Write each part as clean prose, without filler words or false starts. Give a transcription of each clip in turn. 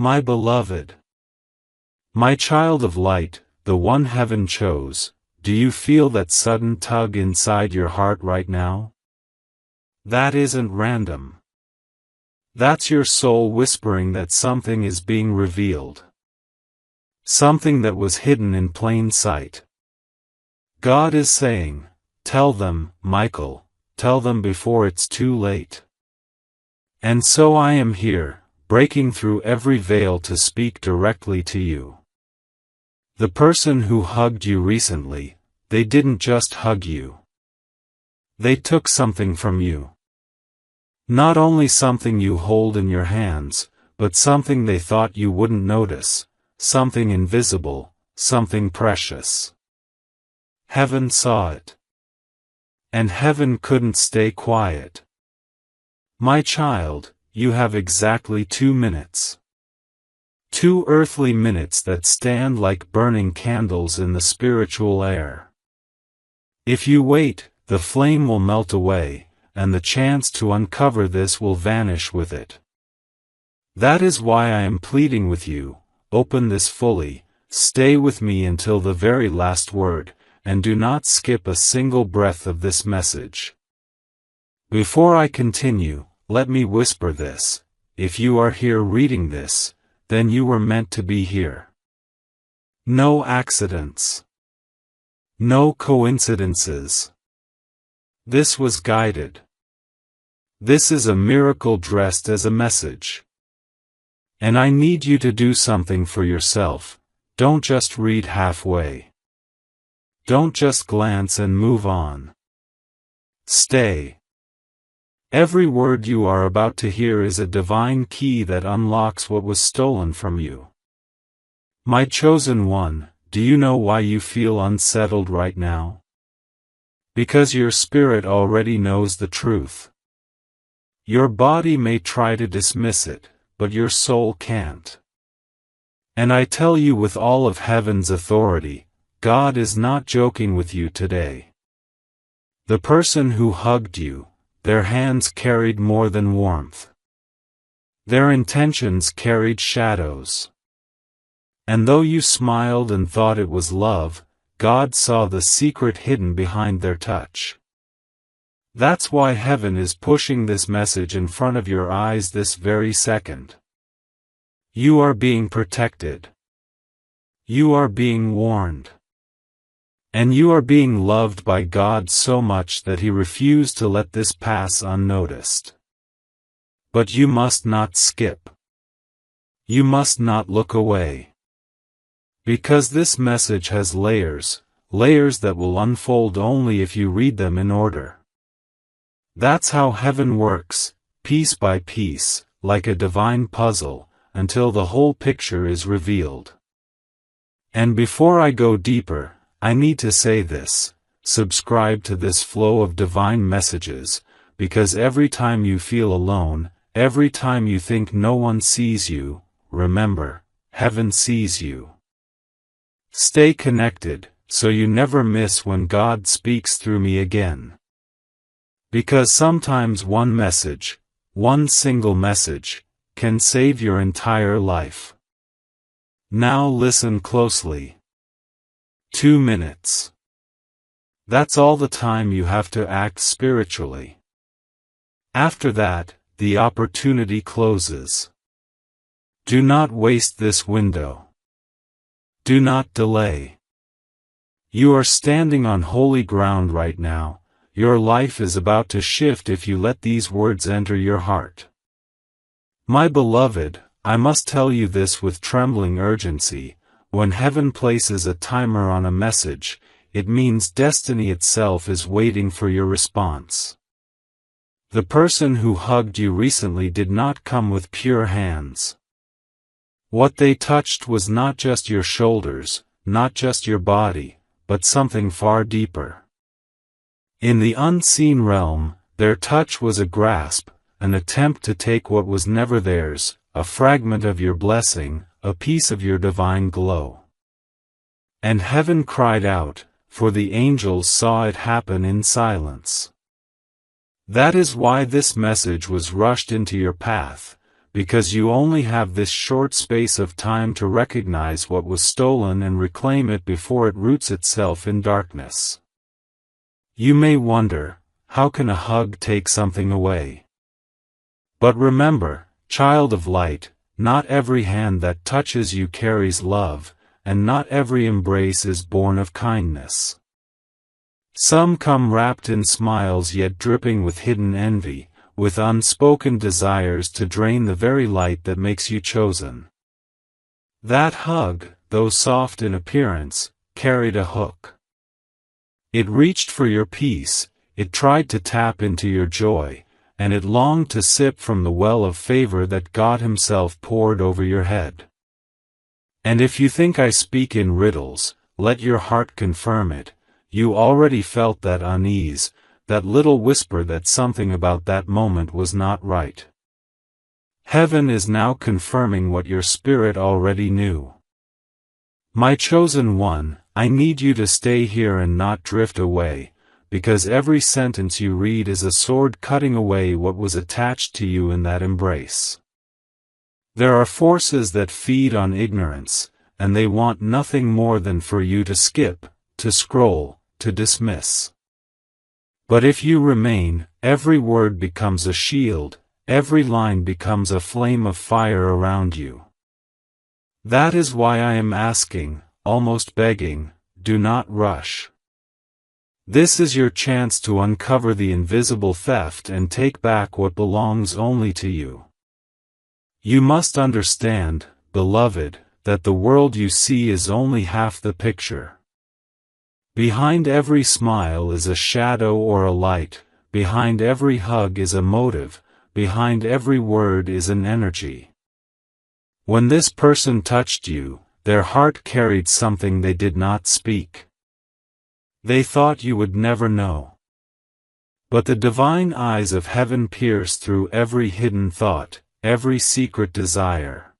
My beloved, my child of light, the one heaven chose, do you feel that sudden tug inside your heart right now? That isn't random. That's your soul whispering that something is being revealed. Something that was hidden in plain sight. God is saying, tell them, Michael, tell them before it's too late. And so I am here, breaking through every veil to speak directly to you. The person who hugged you recently, they didn't just hug you. They took something from you. Not only something you hold in your hands, but something they thought you wouldn't notice, something invisible, something precious. Heaven saw it. And heaven couldn't stay quiet. My child, you have exactly 2 minutes. 2 earthly minutes that stand like burning candles in the spiritual air. If you wait, the flame will melt away, and the chance to uncover this will vanish with it. That is why I am pleading with you, open this fully, stay with me until the very last word, and do not skip a single breath of this message. Before I continue, let me whisper this: if you are here reading this, then you were meant to be here. No accidents. No coincidences. This was guided. This is a miracle dressed as a message. And I need you to do something for yourself. Don't just read halfway. Don't just glance and move on. Stay. Every word you are about to hear is a divine key that unlocks what was stolen from you. My chosen one, do you know why you feel unsettled right now? Because your spirit already knows the truth. Your body may try to dismiss it, but your soul can't. And I tell you with all of heaven's authority, God is not joking with you today. The person who hugged you, their hands carried more than warmth. Their intentions carried shadows. And though you smiled and thought it was love, God saw the secret hidden behind their touch. That's why heaven is pushing this message in front of your eyes this very second. You are being protected. You are being warned. And you are being loved by God so much that He refused to let this pass unnoticed. But you must not skip. You must not look away. Because this message has layers, layers that will unfold only if you read them in order. That's how heaven works, piece by piece, like a divine puzzle, until the whole picture is revealed. And before I go deeper, I need to say this: subscribe to this flow of divine messages, because every time you feel alone, every time you think no one sees you, remember, heaven sees you. Stay connected, so you never miss when God speaks through me again. Because sometimes one message, one single message, can save your entire life. Now listen closely. 2 minutes. That's all the time you have to act spiritually. After that, the opportunity closes. Do not waste this window. Do not delay. You are standing on holy ground right now. Your life is about to shift if you let these words enter your heart. My beloved, I must tell you this with trembling urgency: when heaven places a timer on a message, it means destiny itself is waiting for your response. The person who hugged you recently did not come with pure hands. What they touched was not just your shoulders, not just your body, but something far deeper. In the unseen realm, their touch was a grasp, an attempt to take what was never theirs, a fragment of your blessing, a piece of your divine glow. And heaven cried out, for the angels saw it happen in silence. That is why this message was rushed into your path, because you only have this short space of time to recognize what was stolen and reclaim it before it roots itself in darkness. You may wonder, how can a hug take something away? But remember, child of light, not every hand that touches you carries love, and not every embrace is born of kindness. Some come wrapped in smiles yet dripping with hidden envy, with unspoken desires to drain the very light that makes you chosen. That hug, though soft in appearance, carried a hook. It reached for your peace, it tried to tap into your joy, and it longed to sip from the well of favor that God Himself poured over your head. And if you think I speak in riddles, let your heart confirm it. You already felt that unease, that little whisper that something about that moment was not right. Heaven is now confirming what your spirit already knew. My chosen one, I need you to stay here and not drift away, because every sentence you read is a sword cutting away what was attached to you in that embrace. There are forces that feed on ignorance, and they want nothing more than for you to skip, to scroll, to dismiss. But if you remain, every word becomes a shield, every line becomes a flame of fire around you. That is why I am asking, almost begging, do not rush. This is your chance to uncover the invisible theft and take back what belongs only to you. You must understand, beloved, that the world you see is only half the picture. Behind every smile is a shadow or a light, behind every hug is a motive, behind every word is an energy. When this person touched you, their heart carried something they did not speak. They thought you would never know. But the divine eyes of heaven pierce through every hidden thought, every secret desire.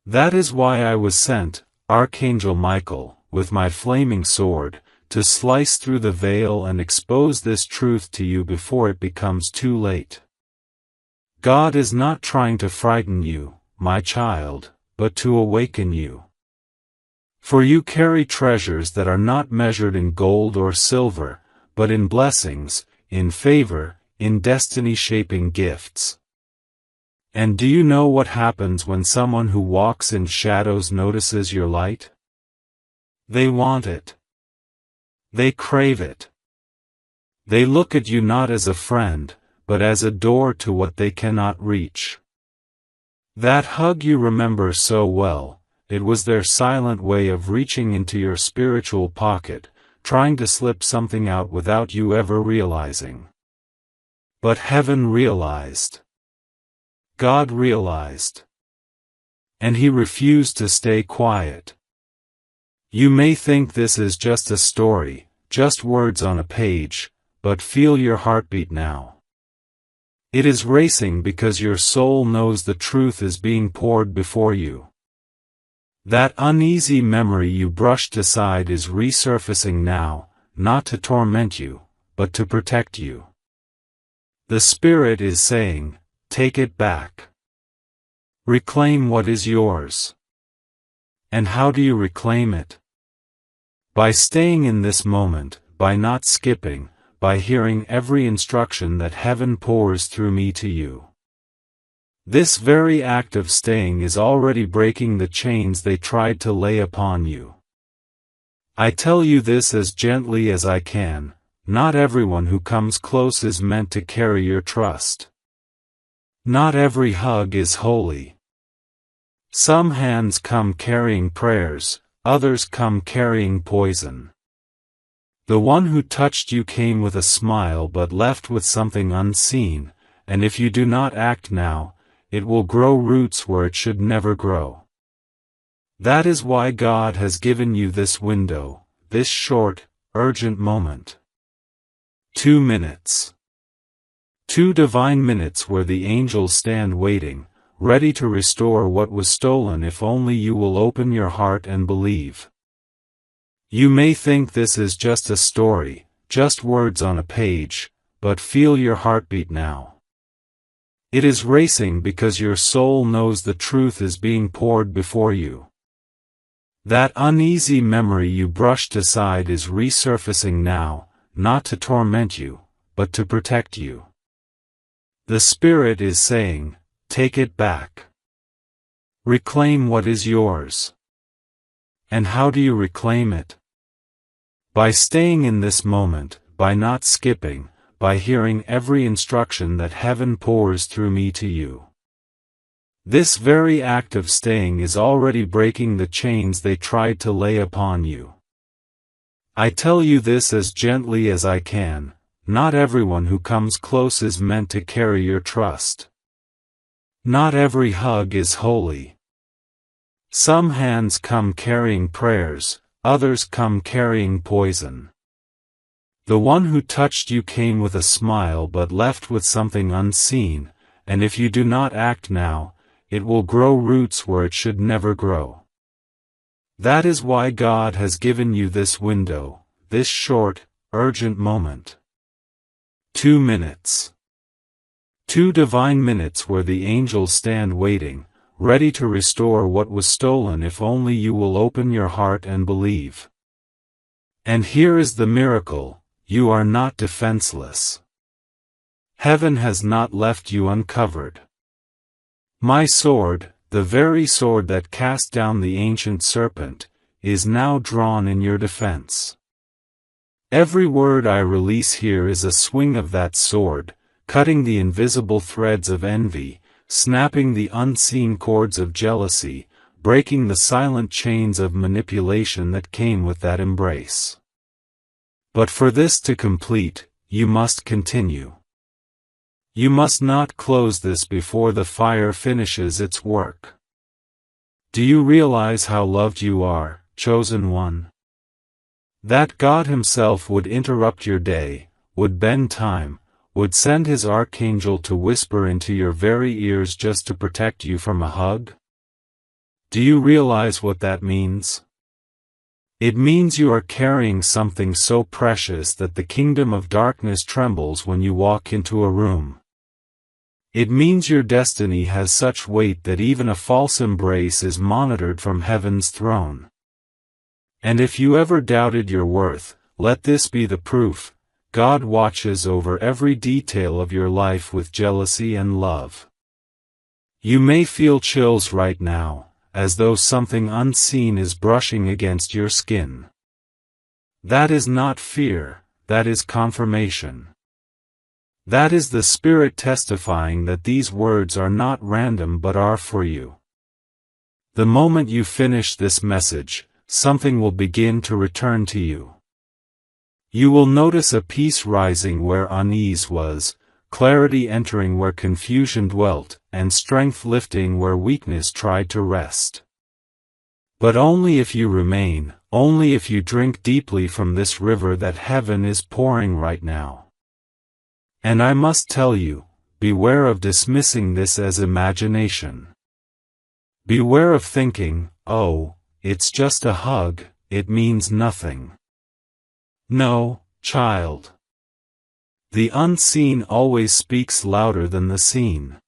That is why I was sent, Archangel Micheal, with my flaming sword, to slice through the veil and expose this truth to you before it becomes too late. God is not trying to frighten you, my child, but to awaken you. For you carry treasures that are not measured in gold or silver, but in blessings, in favor, in destiny-shaping gifts. And do you know what happens when someone who walks in shadows notices your light? They want it. They crave it. They look at you not as a friend, but as a door to what they cannot reach. That hug you remember so well, it was their silent way of reaching into your spiritual pocket, trying to slip something out without you ever realizing. But heaven realized. God realized. And He refused to stay quiet. You may think this is just a story, just words on a page, but feel your heartbeat now. It is racing because your soul knows the truth is being poured before you. That uneasy memory you brushed aside is resurfacing now, not to torment you, but to protect you. The Spirit is saying, take it back. Reclaim what is yours. And how do you reclaim it? By staying in this moment, by not skipping, by hearing every instruction that heaven pours through me to you. This very act of staying is already breaking the chains they tried to lay upon you. I tell you this as gently as I can, not everyone who comes close is meant to carry your trust. Not every hug is holy. Some hands come carrying prayers, others come carrying poison. The one who touched you came with a smile but left with something unseen, and if you do not act now, it will grow roots where it should never grow. That is why God has given you this window, this short, urgent moment. 2 minutes. 2 divine minutes where the angels stand waiting, ready to restore what was stolen if only you will open your heart and believe. You may think this is just a story, just words on a page, but feel your heartbeat now. It is racing because your soul knows the truth is being poured before you. That uneasy memory you brushed aside is resurfacing now, not to torment you, but to protect you. The Spirit is saying, take it back. Reclaim what is yours. And how do you reclaim it? By staying in this moment, by not skipping, by hearing every instruction that heaven pours through me to you. This very act of staying is already breaking the chains they tried to lay upon you. I tell you this as gently as I can, not everyone who comes close is meant to carry your trust. Not every hug is holy. Some hands come carrying prayers, others come carrying poison. The one who touched you came with a smile but left with something unseen, and if you do not act now, it will grow roots where it should never grow. That is why God has given you this window, this short, urgent moment. 2 minutes. 2 divine minutes where the angels stand waiting, ready to restore what was stolen if only you will open your heart and believe. And here is the miracle, you are not defenseless. Heaven has not left you uncovered. My sword, the very sword that cast down the ancient serpent, is now drawn in your defense. Every word I release here is a swing of that sword, cutting the invisible threads of envy, snapping the unseen cords of jealousy, breaking the silent chains of manipulation that came with that embrace. But for this to complete, you must continue. You must not close this before the fire finishes its work. Do you realize how loved you are, chosen one? That God Himself would interrupt your day, would bend time, would send His Archangel to whisper into your very ears just to protect you from a hug? Do you realize what that means? It means you are carrying something so precious that the kingdom of darkness trembles when you walk into a room. It means your destiny has such weight that even a false embrace is monitored from heaven's throne. And if you ever doubted your worth, let this be the proof. God watches over every detail of your life with jealousy and love. You may feel chills right now, as though something unseen is brushing against your skin. That is not fear, that is confirmation. That is the Spirit testifying that these words are not random but are for you. The moment you finish this message, something will begin to return to you. You will notice a peace rising where unease was, clarity entering where confusion dwelt, and strength lifting where weakness tried to rest. But only if you remain, only if you drink deeply from this river that heaven is pouring right now. And I must tell you, beware of dismissing this as imagination. Beware of thinking, oh, it's just a hug, it means nothing. No, child. The unseen always speaks louder than the seen.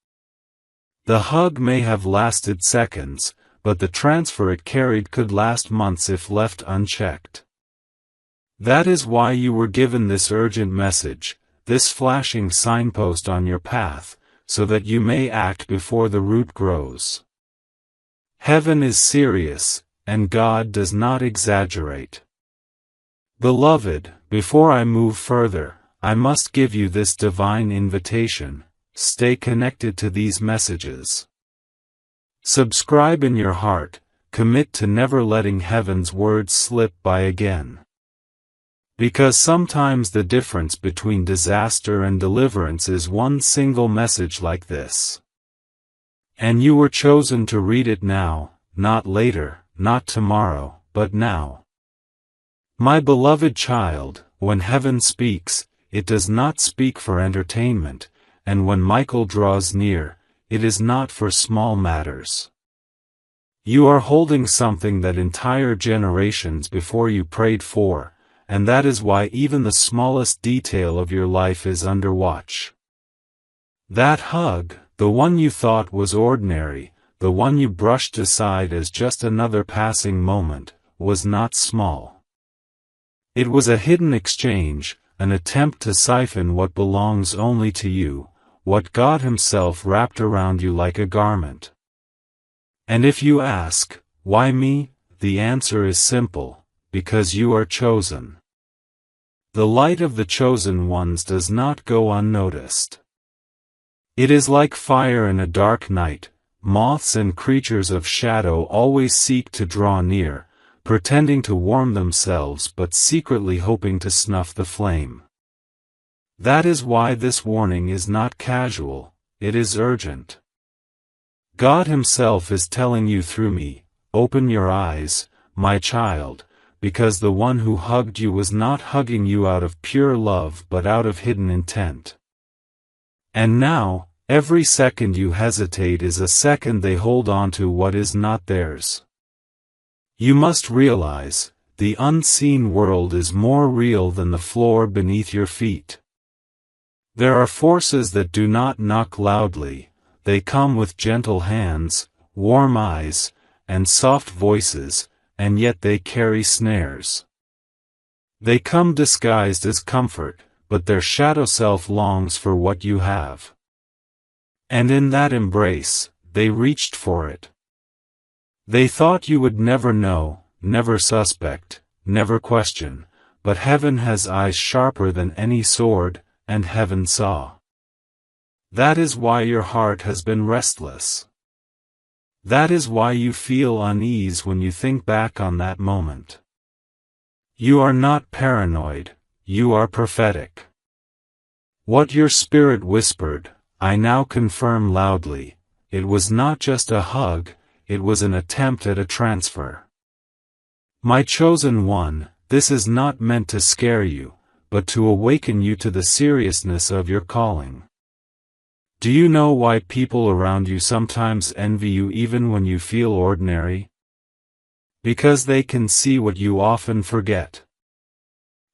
The hug may have lasted seconds, but the transfer it carried could last months if left unchecked. That is why you were given this urgent message, this flashing signpost on your path, so that you may act before the root grows. Heaven is serious, and God does not exaggerate. Beloved, before I move further, I must give you this divine invitation: stay connected to these messages. Subscribe in your heart, commit to never letting heaven's words slip by again. Because sometimes the difference between disaster and deliverance is one single message like this. And you were chosen to read it now, not later, not tomorrow, but now. My beloved child, when heaven speaks, it does not speak for entertainment, and when Michael draws near, it is not for small matters. You are holding something that entire generations before you prayed for, and that is why even the smallest detail of your life is under watch. That hug, The one you thought was ordinary, the one you brushed aside as just another passing moment, was not small. It was a hidden exchange, an attempt to siphon what belongs only to you, what God Himself wrapped around you like a garment. And if you ask, why me? The answer is simple, because you are chosen. The light of the chosen ones does not go unnoticed. It is like fire in a dark night. Moths and creatures of shadow always seek to draw near, pretending to warm themselves but secretly hoping to snuff the flame. That is why this warning is not casual, it is urgent. God Himself is telling you through me, open your eyes, my child, because the one who hugged you was not hugging you out of pure love but out of hidden intent. And now, every second you hesitate is a second they hold on to what is not theirs. You must realize, the unseen world is more real than the floor beneath your feet. There are forces that do not knock loudly, they come with gentle hands, warm eyes, and soft voices, and yet they carry snares. They come disguised as comfort, but their shadow self longs for what you have. And in that embrace, they reached for it. They thought you would never know, never suspect, never question, but heaven has eyes sharper than any sword, and heaven saw. That is why your heart has been restless. That is why you feel unease when you think back on that moment. You are not paranoid, you are prophetic. What your spirit whispered, I now confirm loudly, it was not just a hug, it was an attempt at a transfer. My chosen one, this is not meant to scare you, but to awaken you to the seriousness of your calling. Do you know why people around you sometimes envy you even when you feel ordinary? Because they can see what you often forget.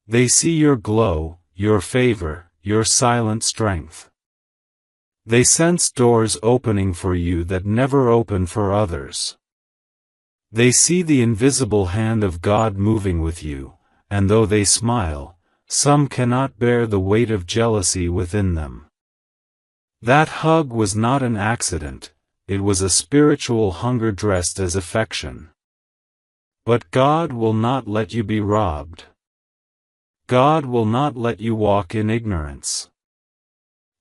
They see your glow, your favor, your silent strength. They sense doors opening for you that never open for others. They see the invisible hand of God moving with you, and though they smile, some cannot bear the weight of jealousy within them. That hug was not an accident, it was a spiritual hunger dressed as affection. But God will not let you be robbed. God will not let you walk in ignorance.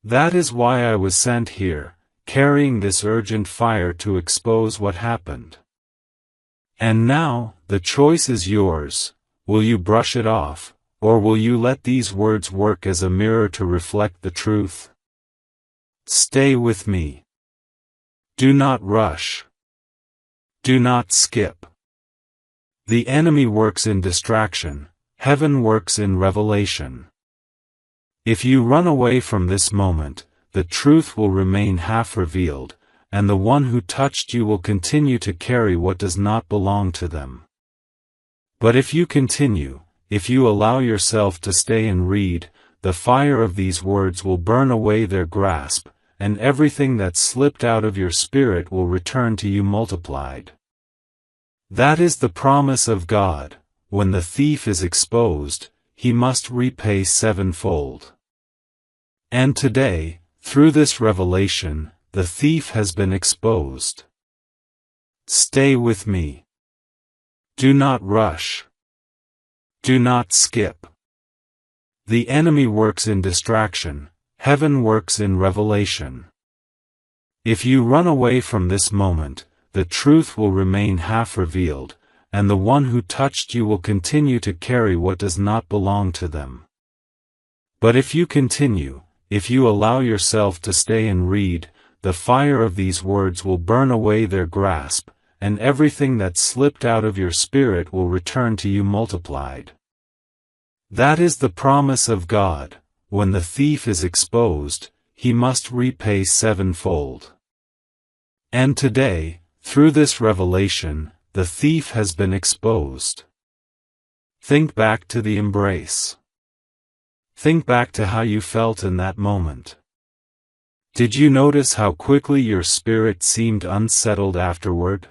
That is why I was sent here, carrying this urgent fire to expose what happened. And now, the choice is yours, will you brush it off, or will you let these words work as a mirror to reflect the truth? Stay with me. Do not rush. Do not skip. The enemy works in distraction, heaven works in revelation. If you run away from this moment, the truth will remain half revealed, and the one who touched you will continue to carry what does not belong to them. But if you continue, if you allow yourself to stay and read, the fire of these words will burn away their grasp, and everything that slipped out of your spirit will return to you multiplied. That is the promise of God. When the thief is exposed, he must repay sevenfold. And today, through this revelation, the thief has been exposed. Stay with me. Do not rush. Do not skip. The enemy works in distraction, heaven works in revelation. If you run away from this moment, the truth will remain half revealed, and the one who touched you will continue to carry what does not belong to them. But if you continue, if you allow yourself to stay and read, the fire of these words will burn away their grasp, and everything that slipped out of your spirit will return to you multiplied. That is the promise of God. When the thief is exposed, he must repay sevenfold. And today, through this revelation, the thief has been exposed. Think back to the embrace. Think back to how you felt in that moment. Did you notice how quickly your spirit seemed unsettled afterward?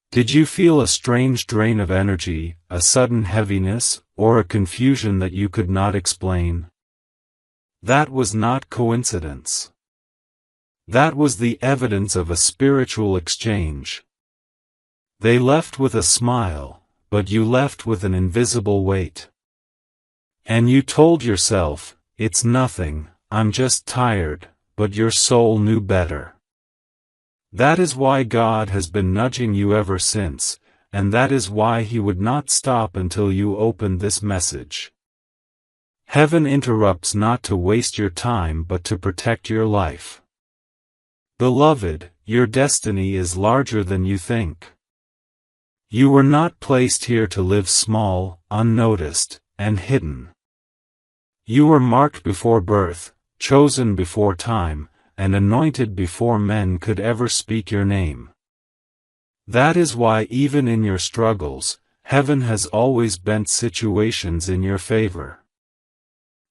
Did you feel a strange drain of energy, a sudden heaviness, or a confusion that you could not explain? That was not coincidence. That was the evidence of a spiritual exchange. They left with a smile, but you left with an invisible weight. And you told yourself, "It's nothing, I'm just tired," but your soul knew better. That is why God has been nudging you ever since, and that is why He would not stop until you opened this message. Heaven interrupts not to waste your time but to protect your life. Beloved, your destiny is larger than you think. You were not placed here to live small, unnoticed, and hidden. You were marked before birth, chosen before time, and anointed before men could ever speak your name. That is why even in your struggles, heaven has always bent situations in your favor.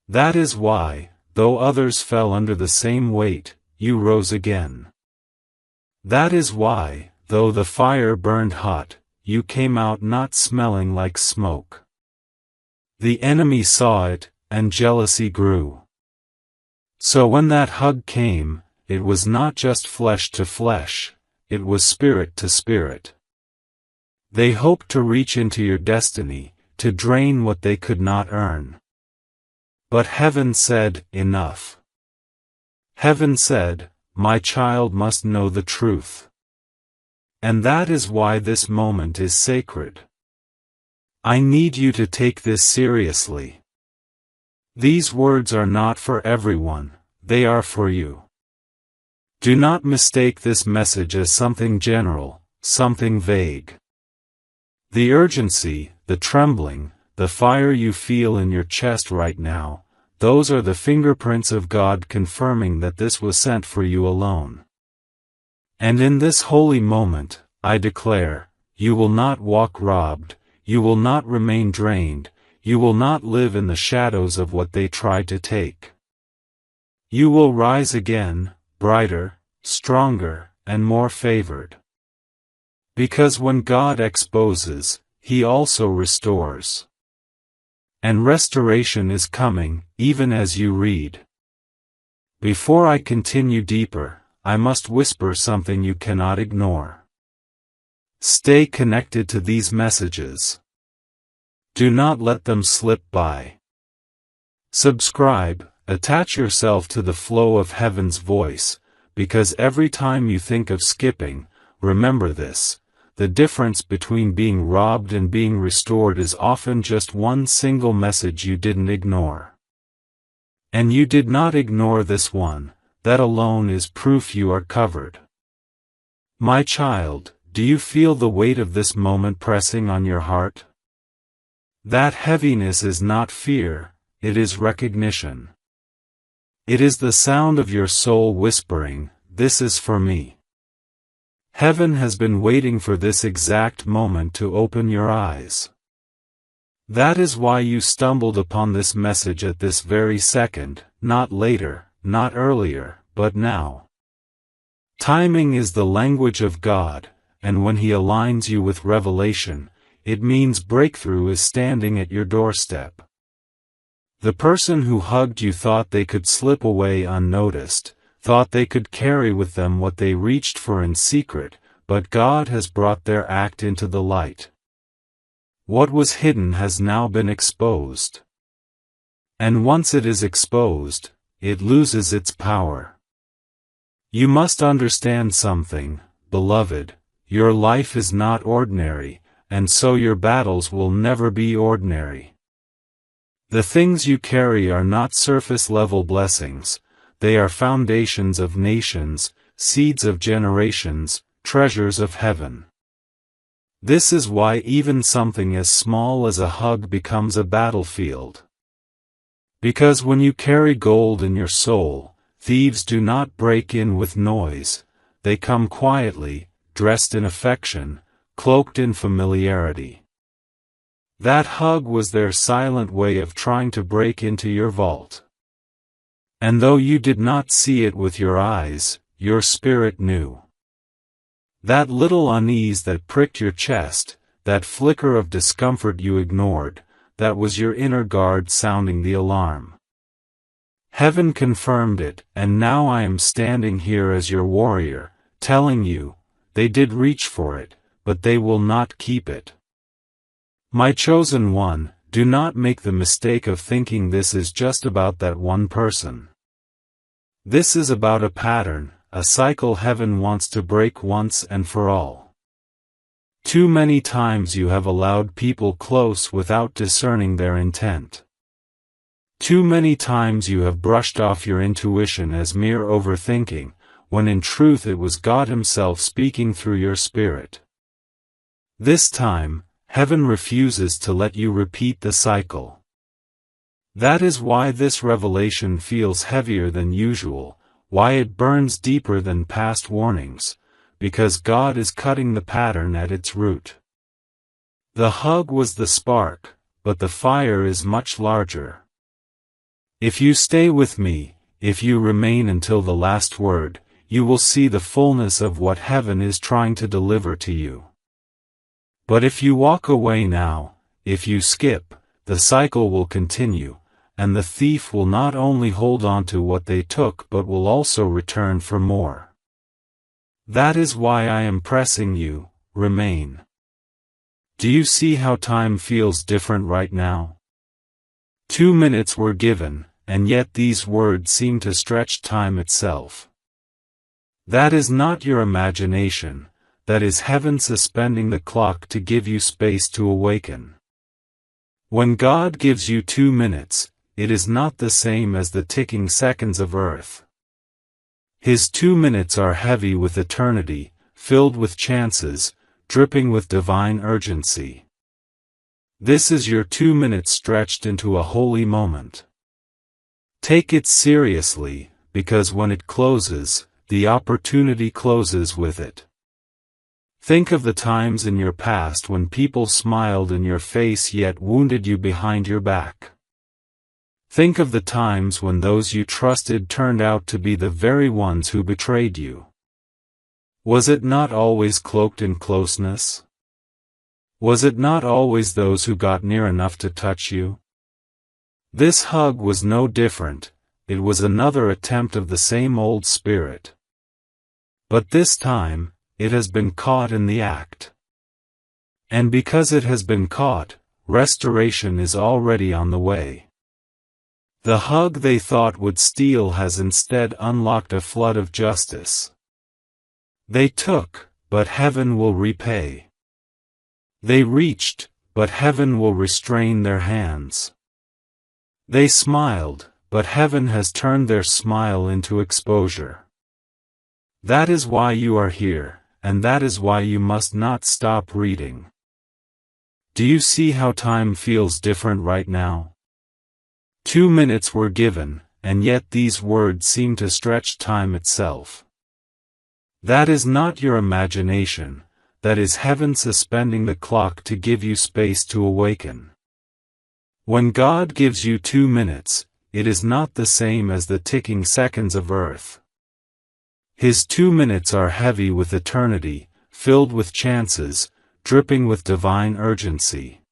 That is why, though others fell under the same weight, you rose again. That is why, though the fire burned hot, you came out not smelling like smoke. The enemy saw it, and jealousy grew. So when that hug came, it was not just flesh to flesh, it was spirit to spirit. They hoped to reach into your destiny, to drain what they could not earn. But heaven said, "Enough." Heaven said, "My child must know the truth." And that is why this moment is sacred. I need you to take this seriously. These words are not for everyone, they are for you. Do not mistake this message as something general, something vague. The urgency, the trembling, the fire you feel in your chest right now, those are the fingerprints of God confirming that this was sent for you alone. And in this holy moment, I declare, you will not walk robbed, you will not remain drained, you will not live in the shadows of what they tried to take. You will rise again, brighter, stronger, and more favored. Because when God exposes, He also restores. And restoration is coming, even as you read. Before I continue deeper, I must whisper something you cannot ignore. Stay connected to these messages. Do not let them slip by. Subscribe, attach yourself to the flow of heaven's voice, because every time you think of skipping, remember this: the difference between being robbed and being restored is often just one single message you didn't ignore. And you did not ignore this one, that alone is proof you are covered. My child, do you feel the weight of this moment pressing on your heart? That heaviness is not fear, it is recognition. It is the sound of your soul whispering, "This is for me." Heaven has been waiting for this exact moment to open your eyes. That is why you stumbled upon this message at this very second, not later, not earlier, but now. Timing is the language of God, and when He aligns you with revelation, it means breakthrough is standing at your doorstep. The person who hugged you thought they could slip away unnoticed, thought they could carry with them what they reached for in secret, but God has brought their act into the light. What was hidden has now been exposed. And once it is exposed, it loses its power. You must understand something, beloved: your life is not ordinary, and so your battles will never be ordinary. The things you carry are not surface-level blessings, they are foundations of nations, seeds of generations, treasures of heaven. This is why even something as small as a hug becomes a battlefield. Because when you carry gold in your soul, thieves do not break in with noise, they come quietly, dressed in affection, cloaked in familiarity. That hug was their silent way of trying to break into your vault. And though you did not see it with your eyes, your spirit knew. That little unease that pricked your chest, that flicker of discomfort you ignored, that was your inner guard sounding the alarm. Heaven confirmed it, and now I am standing here as your warrior, telling you, they did reach for it, but they will not keep it. My chosen one, do not make the mistake of thinking this is just about that one person. This is about a pattern, a cycle heaven wants to break once and for all. Too many times you have allowed people close without discerning their intent. Too many times you have brushed off your intuition as mere overthinking, when in truth it was God Himself speaking through your spirit. This time, heaven refuses to let you repeat the cycle. That is why this revelation feels heavier than usual, why it burns deeper than past warnings, because God is cutting the pattern at its root. The hug was the spark, but the fire is much larger. If you stay with me, if you remain until the last word, you will see the fullness of what heaven is trying to deliver to you. But if you walk away now, if you skip, the cycle will continue, and the thief will not only hold on to what they took but will also return for more. That is why I am pressing you, remain. Do you see how time feels different right now? 2 minutes were given, and yet these words seem to stretch time itself. That is not your imagination. That is heaven suspending the clock to give you space to awaken. When God gives you 2 minutes, it is not the same as the ticking seconds of earth. His 2 minutes are heavy with eternity, filled with chances, dripping with divine urgency. This is your 2 minutes stretched into a holy moment. Take it seriously, because when it closes, the opportunity closes with it. Think of the times in your past when people smiled in your face yet wounded you behind your back. Think of the times when those you trusted turned out to be the very ones who betrayed you. Was it not always cloaked in closeness? Was it not always those who got near enough to touch you? This hug was no different, it was another attempt of the same old spirit. But this time, it has been caught in the act. And because it has been caught, restoration is already on the way. The hug they thought would steal has instead unlocked a flood of justice. They took, but heaven will repay. They reached, but heaven will restrain their hands. They smiled, but heaven has turned their smile into exposure. That is why you are here, and that is why you must not stop reading. Do you see how time feels different right now? 2 minutes were given, and yet these words seem to stretch time itself. That is not your imagination, that is heaven suspending the clock to give you space to awaken. When God gives you 2 minutes, it is not the same as the ticking seconds of earth. His 2 minutes are heavy with eternity, filled with chances, dripping with divine urgency.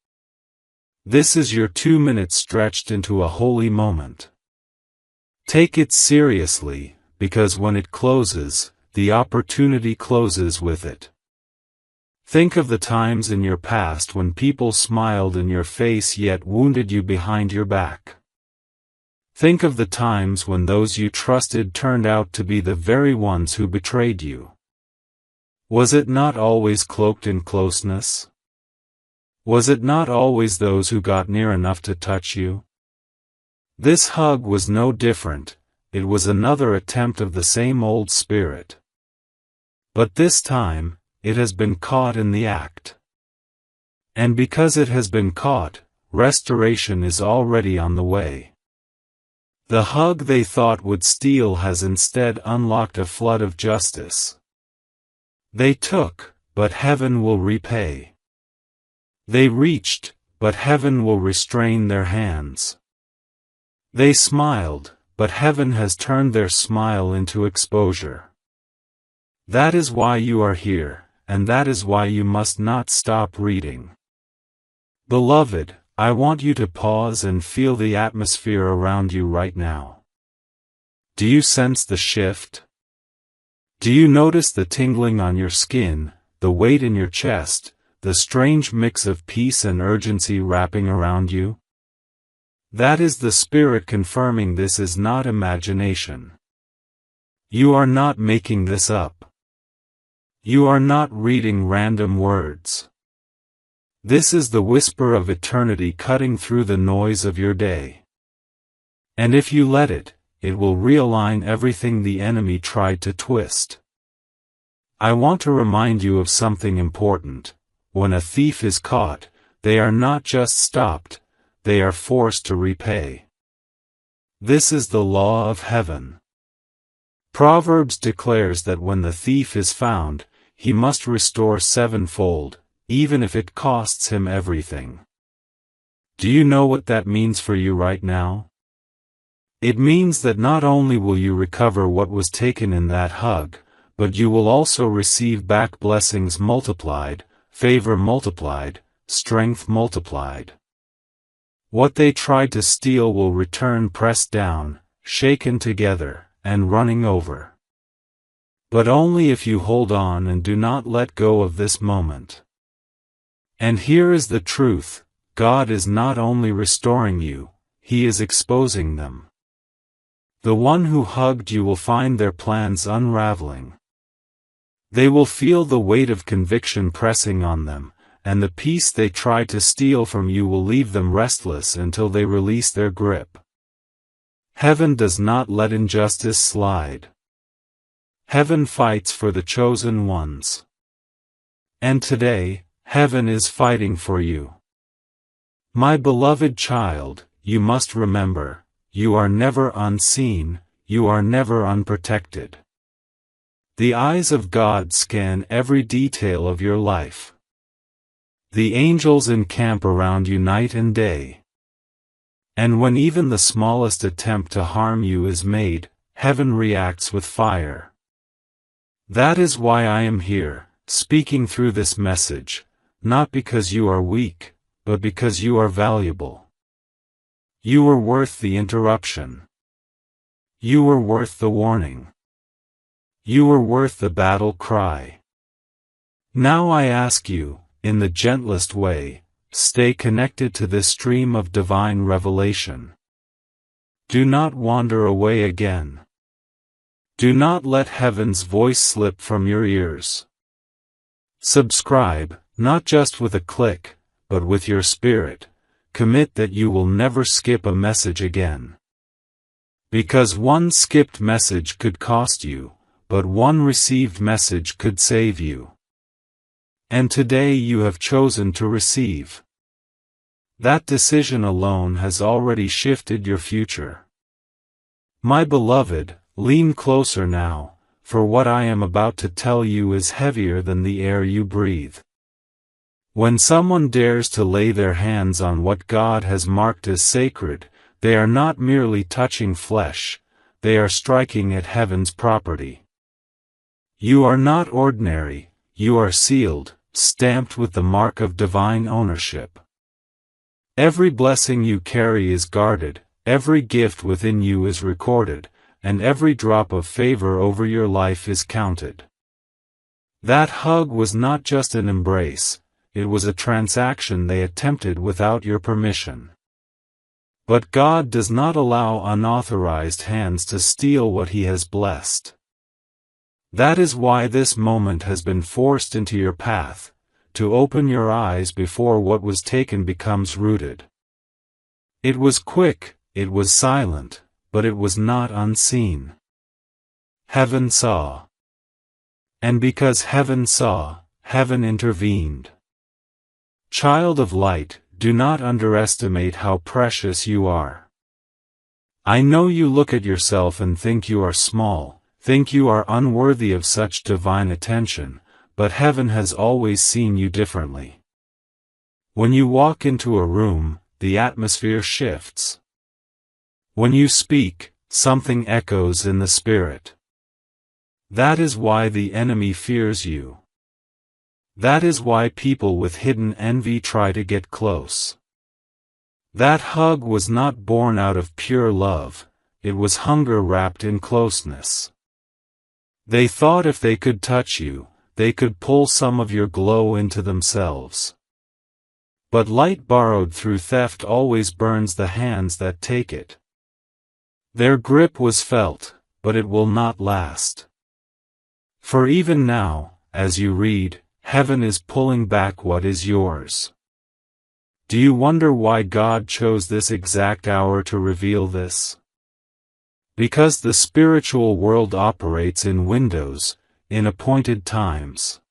This is your 2 minutes stretched into a holy moment. Take it seriously, because when it closes, the opportunity closes with it. Think of the times in your past when people smiled in your face yet wounded you behind your back. Think of the times when those you trusted turned out to be the very ones who betrayed you. Was it not always cloaked in closeness? Was it not always those who got near enough to touch you? This hug was no different, it was another attempt of the same old spirit. But this time, it has been caught in the act. And because it has been caught, restoration is already on the way. The hug they thought would steal has instead unlocked a flood of justice. They took, but heaven will repay. They reached, but heaven will restrain their hands. They smiled, but heaven has turned their smile into exposure. That is why you are here, and that is why you must not stop reading. Beloved, I want you to pause and feel the atmosphere around you right now. Do you sense the shift? Do you notice the tingling on your skin, the weight in your chest, the strange mix of peace and urgency wrapping around you? That is the Spirit confirming this is not imagination. You are not making this up. You are not reading random words. This is the whisper of eternity cutting through the noise of your day. And if you let it, it will realign everything the enemy tried to twist. I want to remind you of something important. When a thief is caught, they are not just stopped, they are forced to repay. This is the law of heaven. Proverbs declares that when the thief is found, he must restore sevenfold, even if it costs him everything. Do you know what that means for you right now? It means that not only will you recover what was taken in that hug, but you will also receive back blessings multiplied, favor multiplied, strength multiplied. What they tried to steal will return pressed down, shaken together, and running over. But only if you hold on and do not let go of this moment. And here is the truth, God is not only restoring you, He is exposing them. The one who hugged you will find their plans unraveling. They will feel the weight of conviction pressing on them, and the peace they tried to steal from you will leave them restless until they release their grip. Heaven does not let injustice slide. Heaven fights for the chosen ones. And today, Heaven is fighting for you. My beloved child, you must remember, you are never unseen, you are never unprotected. The eyes of God scan every detail of your life. The angels encamp around you night and day. And when even the smallest attempt to harm you is made, heaven reacts with fire. That is why I am here, speaking through this message. Not because you are weak, but because you are valuable. You were worth the interruption. You were worth the warning. You were worth the battle cry. Now I ask you, in the gentlest way, stay connected to this stream of divine revelation. Do not wander away again. Do not let heaven's voice slip from your ears. Subscribe, not just with a click, but with your spirit. Commit that you will never skip a message again. Because one skipped message could cost you, but one received message could save you. And today you have chosen to receive. That decision alone has already shifted your future. My beloved, lean closer now, for what I am about to tell you is heavier than the air you breathe. When someone dares to lay their hands on what God has marked as sacred, they are not merely touching flesh, they are striking at heaven's property. You are not ordinary, you are sealed, stamped with the mark of divine ownership. Every blessing you carry is guarded, every gift within you is recorded, and every drop of favor over your life is counted. That hug was not just an embrace. It was a transaction they attempted without your permission. But God does not allow unauthorized hands to steal what He has blessed. That is why this moment has been forced into your path, to open your eyes before what was taken becomes rooted. It was quick, it was silent, but it was not unseen. Heaven saw. And because heaven saw, heaven intervened. Child of light, do not underestimate how precious you are. I know you look at yourself and think you are small, think you are unworthy of such divine attention, but heaven has always seen you differently. When you walk into a room, the atmosphere shifts. When you speak, something echoes in the spirit. That is why the enemy fears you. That is why people with hidden envy try to get close. That hug was not born out of pure love, it was hunger wrapped in closeness. They thought if they could touch you, they could pull some of your glow into themselves. But light borrowed through theft always burns the hands that take it. Their grip was felt, but it will not last. For even now, as you read, heaven is pulling back what is yours. Do you wonder why God chose this exact hour to reveal this? Because the spiritual world operates in windows, in appointed times.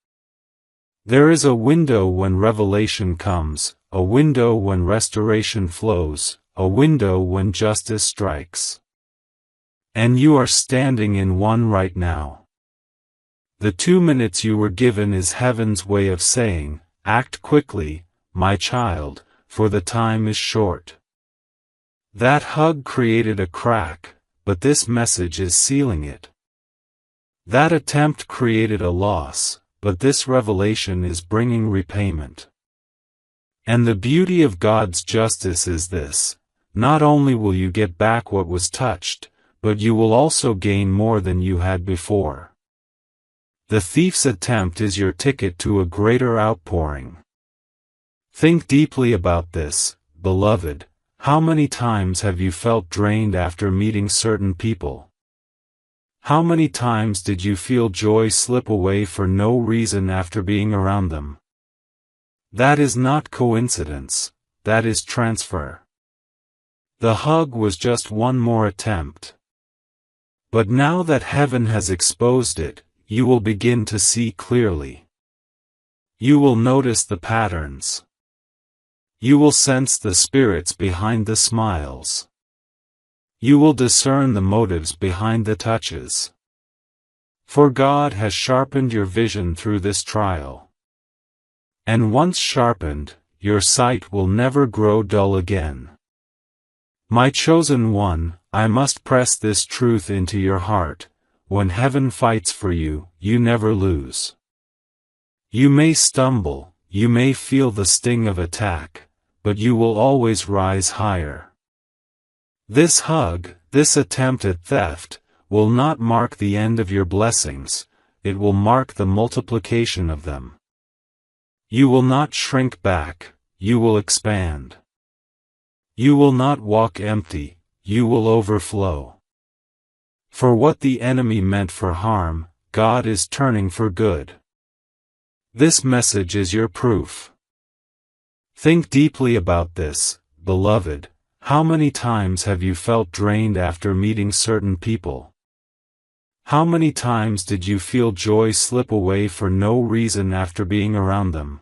There is a window when revelation comes, a window when restoration flows, a window when justice strikes. And you are standing in one right now. The 2 minutes you were given is heaven's way of saying, act quickly, my child, for the time is short. That hug created a crack, but this message is sealing it. That attempt created a loss, but this revelation is bringing repayment. And the beauty of God's justice is this: not only will you get back what was touched, but you will also gain more than you had before. The thief's attempt is your ticket to a greater outpouring. Think deeply about this, beloved. How many times have you felt drained after meeting certain people? How many times did you feel joy slip away for no reason after being around them? That is not coincidence, that is transfer. The hug was just one more attempt. But now that heaven has exposed it, you will begin to see clearly. You will notice the patterns. You will sense the spirits behind the smiles. You will discern the motives behind the touches. For God has sharpened your vision through this trial. And once sharpened, your sight will never grow dull again. My chosen one, I must press this truth into your heart: when heaven fights for you, you never lose. You may stumble, you may feel the sting of attack, but you will always rise higher. This hug, this attempt at theft, will not mark the end of your blessings, it will mark the multiplication of them. You will not shrink back, you will expand. You will not walk empty, you will overflow. For what the enemy meant for harm, God is turning for good. This message is your proof. Think deeply about this, beloved. How many times have you felt drained after meeting certain people? How many times did you feel joy slip away for no reason after being around them?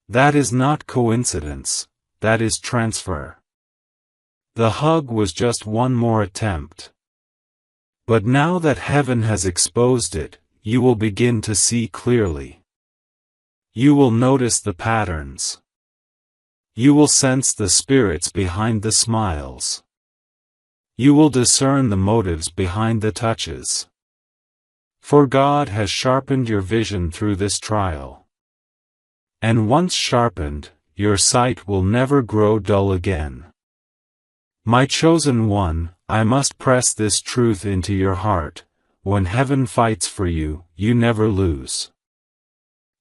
That is not coincidence, that is transfer. The hug was just one more attempt. But now that heaven has exposed it, you will begin to see clearly. You will notice the patterns. You will sense the spirits behind the smiles. You will discern the motives behind the touches. For God has sharpened your vision through this trial. And once sharpened, your sight will never grow dull again. My chosen one, I must press this truth into your heart: when heaven fights for you, you never lose.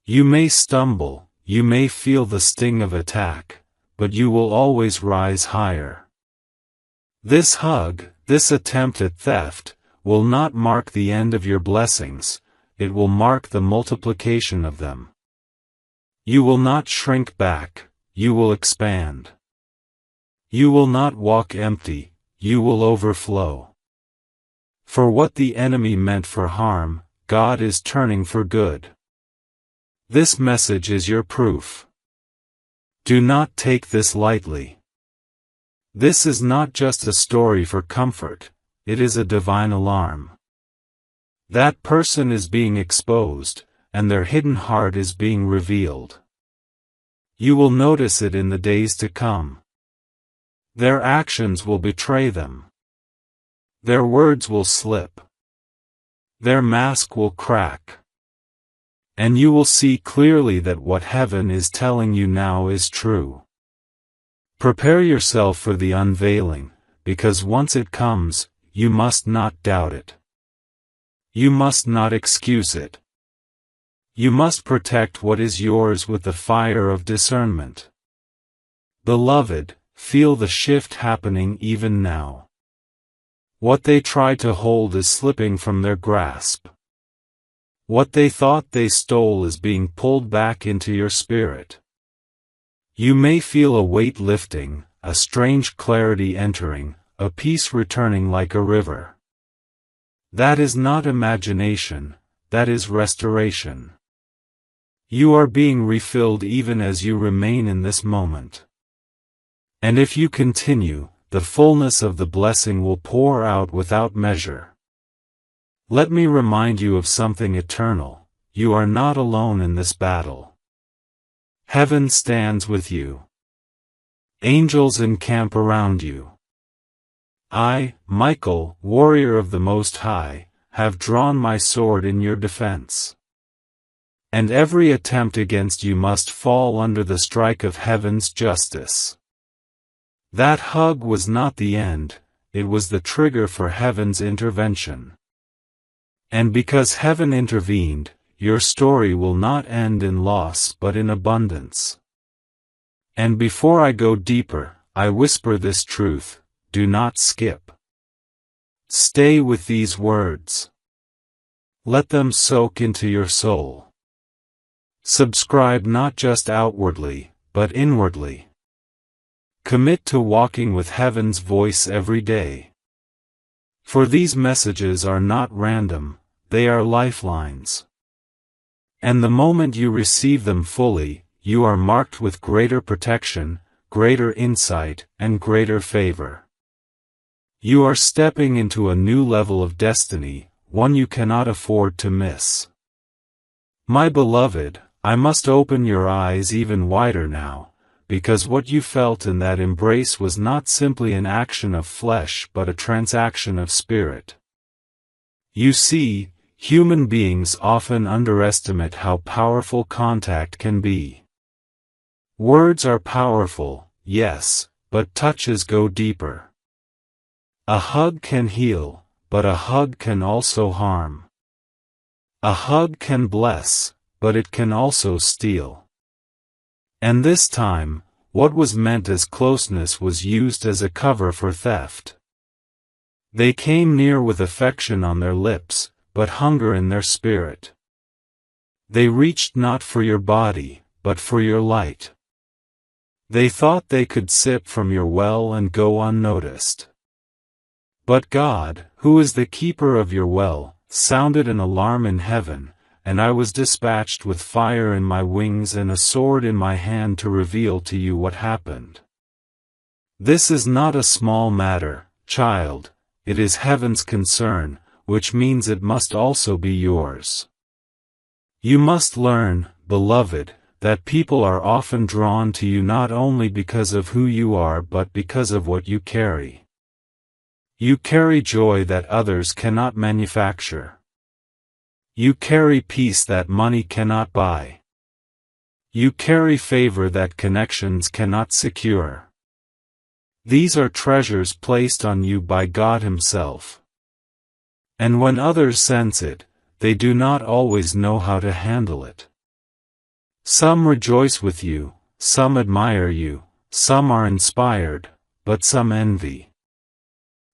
You may stumble, you may feel the sting of attack, but you will always rise higher. This hug, this attempt at theft, will not mark the end of your blessings, it will mark the multiplication of them. You will not shrink back, you will expand. You will not walk empty, you will overflow. For what the enemy meant for harm, God is turning for good. This message is your proof. Do not take this lightly. This is not just a story for comfort, it is a divine alarm. That person is being exposed, and their hidden heart is being revealed. You will notice it in the days to come. Their actions will betray them. Their words will slip. Their mask will crack. And you will see clearly that what heaven is telling you now is true. Prepare yourself for the unveiling, because once it comes, you must not doubt it. You must not excuse it. You must protect what is yours with the fire of discernment. Beloved, feel the shift happening even now. What they tried to hold is slipping from their grasp. What they thought they stole is being pulled back into your spirit. You may feel a weight lifting, a strange clarity entering, a peace returning like a river. That is not imagination, that is restoration. You are being refilled even as you remain in this moment. And if you continue, the fullness of the blessing will pour out without measure. Let me remind you of something eternal: you are not alone in this battle. Heaven stands with you. Angels encamp around you. I, Michael, warrior of the Most High, have drawn my sword in your defense. And every attempt against you must fall under the strike of heaven's justice. That hug was not the end, it was the trigger for heaven's intervention. And because heaven intervened, your story will not end in loss but in abundance. And before I go deeper, I whisper this truth: do not skip. Stay with these words. Let them soak into your soul. Subscribe not just outwardly, but inwardly. Commit to walking with heaven's voice every day. For these messages are not random, they are lifelines. And the moment you receive them fully, you are marked with greater protection, greater insight, and greater favor. You are stepping into a new level of destiny, one you cannot afford to miss. My beloved, I must open your eyes even wider now, because what you felt in that embrace was not simply an action of flesh but a transaction of spirit. You see, human beings often underestimate how powerful contact can be. Words are powerful, yes, but touches go deeper. A hug can heal, but a hug can also harm. A hug can bless, but it can also steal. And this time, what was meant as closeness was used as a cover for theft. They came near with affection on their lips, but hunger in their spirit. They reached not for your body, but for your light. They thought they could sip from your well and go unnoticed. But God, who is the keeper of your well, sounded an alarm in heaven, and I was dispatched with fire in my wings and a sword in my hand to reveal to you what happened. This is not a small matter, child, it is heaven's concern, which means it must also be yours. You must learn, beloved, that people are often drawn to you not only because of who you are but because of what you carry. You carry joy that others cannot manufacture. You carry peace that money cannot buy. You carry favor that connections cannot secure. These are treasures placed on you by God Himself. And when others sense it, they do not always know how to handle it. Some rejoice with you, some admire you, some are inspired, but some envy.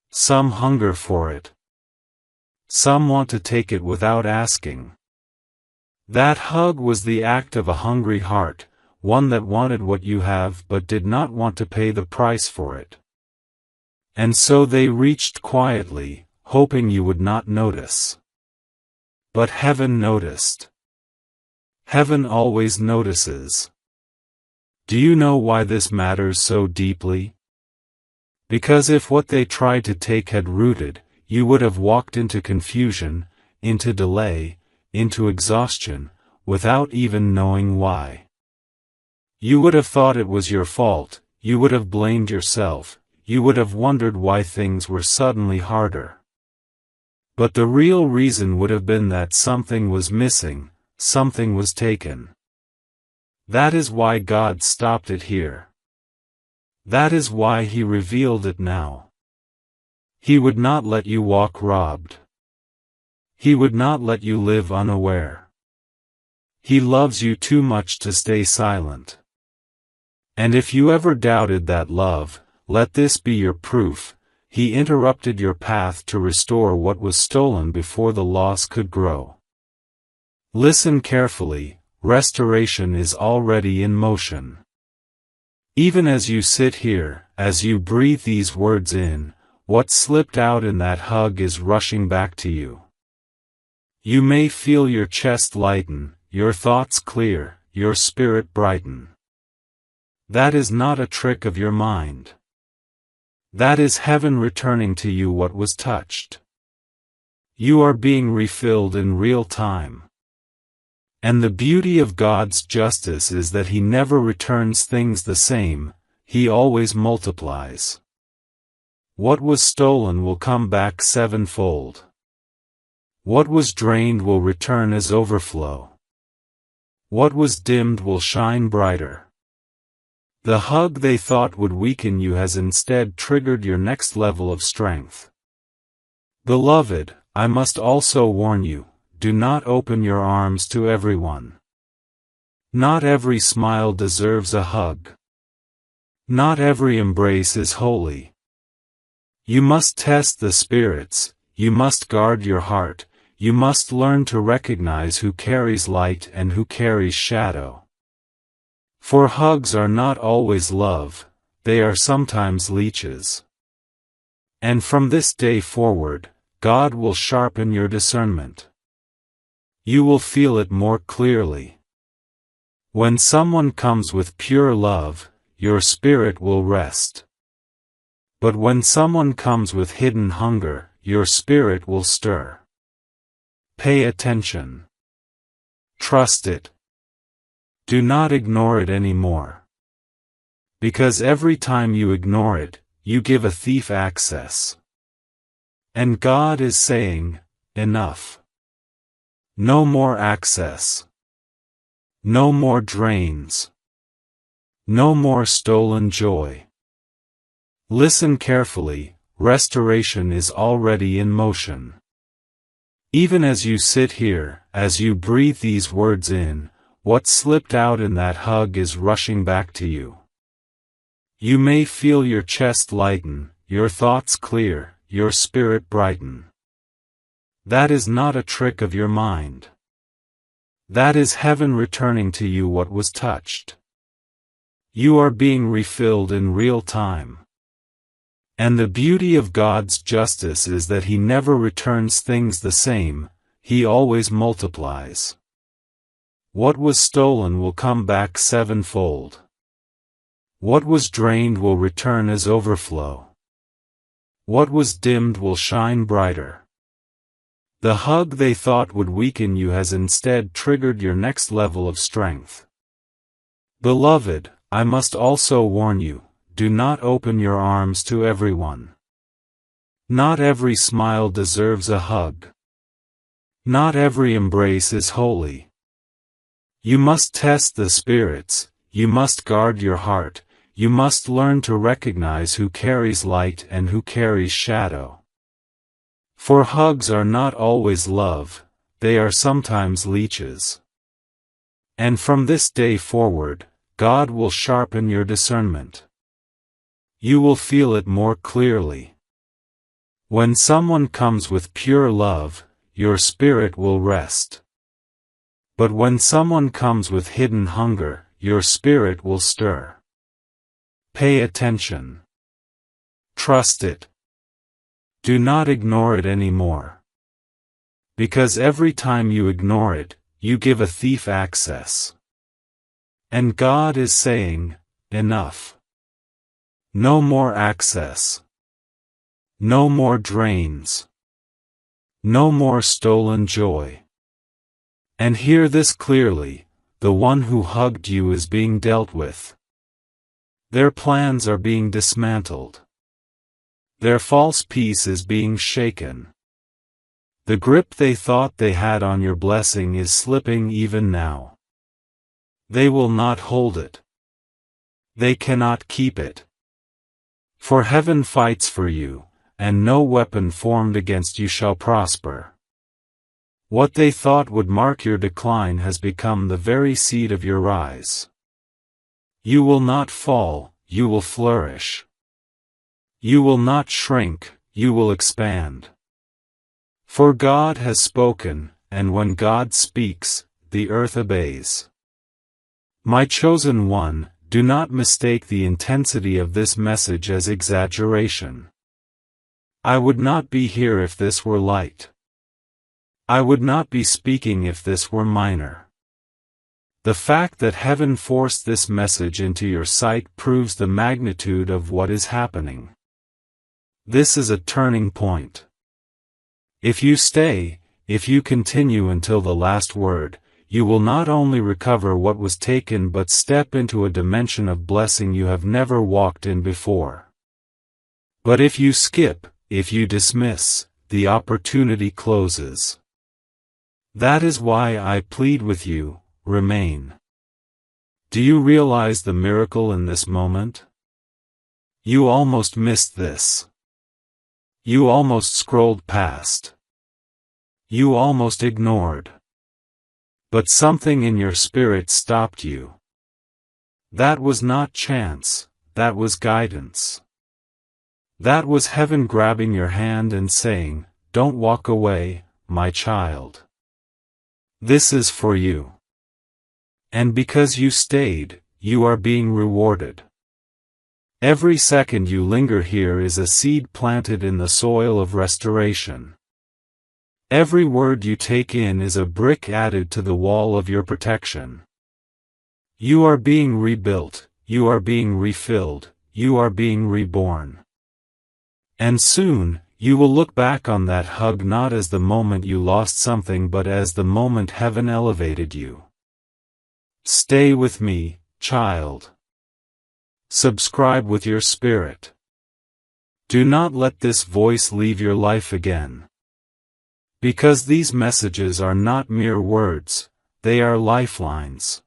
Some hunger for it. Some want to take it without asking. That hug was the act of a hungry heart, one that wanted what you have but did not want to pay the price for it. And so they reached quietly, hoping you would not notice. But heaven noticed. Heaven always notices. Do you know why this matters so deeply? Because if what they tried to take had rooted, you would have walked into confusion, into delay, into exhaustion, without even knowing why. You would have thought it was your fault, you would have blamed yourself, you would have wondered why things were suddenly harder. But the real reason would have been that something was missing, something was taken. That is why God stopped it here. That is why He revealed it now. He would not let you walk robbed. He would not let you live unaware. He loves you too much to stay silent. And if you ever doubted that love, let this be your proof. He interrupted your path to restore what was stolen before the loss could grow. Listen carefully, restoration is already in motion. Even as you sit here, as you breathe these words in, what slipped out in that hug is rushing back to you. You may feel your chest lighten, your thoughts clear, your spirit brighten. That is not a trick of your mind. That is heaven returning to you what was touched. You are being refilled in real time. And the beauty of God's justice is that He never returns things the same, He always multiplies. What was stolen will come back sevenfold. What was drained will return as overflow. What was dimmed will shine brighter. The hug they thought would weaken you has instead triggered your next level of strength. Beloved, I must also warn you, do not open your arms to everyone. Not every smile deserves a hug. Not every embrace is holy. You must test the spirits, you must guard your heart, you must learn to recognize who carries light and who carries shadow. For hugs are not always love, they are sometimes leeches. And from this day forward, God will sharpen your discernment. You will feel it more clearly. When someone comes with pure love, your spirit will rest. But when someone comes with hidden hunger, your spirit will stir. Pay attention. Trust it. Do not ignore it anymore. Because every time you ignore it, you give a thief access. And God is saying, enough. No more access. No more drains. No more stolen joy. Listen carefully, restoration is already in motion. Even as you sit here, as you breathe these words in, what slipped out in that hug is rushing back to you. You may feel your chest lighten, your thoughts clear, your spirit brighten. That is not a trick of your mind. That is heaven returning to you what was touched. You are being refilled in real time. And the beauty of God's justice is that He never returns things the same, He always multiplies. What was stolen will come back sevenfold. What was drained will return as overflow. What was dimmed will shine brighter. The hug they thought would weaken you has instead triggered your next level of strength. Beloved, I must also warn you, do not open your arms to everyone. Not every smile deserves a hug. Not every embrace is holy. You must test the spirits, you must guard your heart, you must learn to recognize who carries light and who carries shadow. For hugs are not always love, they are sometimes leeches. And from this day forward, God will sharpen your discernment. You will feel it more clearly. When someone comes with pure love, your spirit will rest. But when someone comes with hidden hunger, your spirit will stir. Pay attention. Trust it. Do not ignore it anymore. Because every time you ignore it, you give a thief access. And God is saying, enough. No more access. No more drains. No more stolen joy. And hear this clearly, the one who hugged you is being dealt with. Their plans are being dismantled. Their false peace is being shaken. The grip they thought they had on your blessing is slipping even now. They will not hold it. They cannot keep it. For heaven fights for you, and no weapon formed against you shall prosper. What they thought would mark your decline has become the very seed of your rise. You will not fall, you will flourish. You will not shrink, you will expand. For God has spoken, and when God speaks, the earth obeys. My chosen one, do not mistake the intensity of this message as exaggeration. I would not be here if this were light. I would not be speaking if this were minor. The fact that heaven forced this message into your sight proves the magnitude of what is happening. This is a turning point. If you stay, if you continue until the last word, you will not only recover what was taken but step into a dimension of blessing you have never walked in before. But if you skip, if you dismiss, the opportunity closes. That is why I plead with you, remain. Do you realize the miracle in this moment? You almost missed this. You almost scrolled past. You almost ignored. But something in your spirit stopped you. That was not chance, that was guidance. That was heaven grabbing your hand and saying, "Don't walk away, my child. This is for you." And because you stayed, you are being rewarded. Every second you linger here is a seed planted in the soil of restoration. Every word you take in is a brick added to the wall of your protection. You are being rebuilt, you are being refilled, you are being reborn. And soon, you will look back on that hug not as the moment you lost something but as the moment heaven elevated you. Stay with me, child. Subscribe with your spirit. Do not let this voice leave your life again. Because these messages are not mere words, they are lifelines.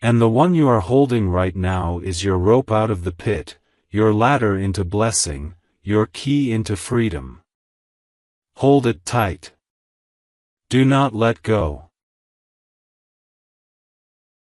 And the one you are holding right now is your rope out of the pit, your ladder into blessing, your key into freedom. Hold it tight. Do not let go.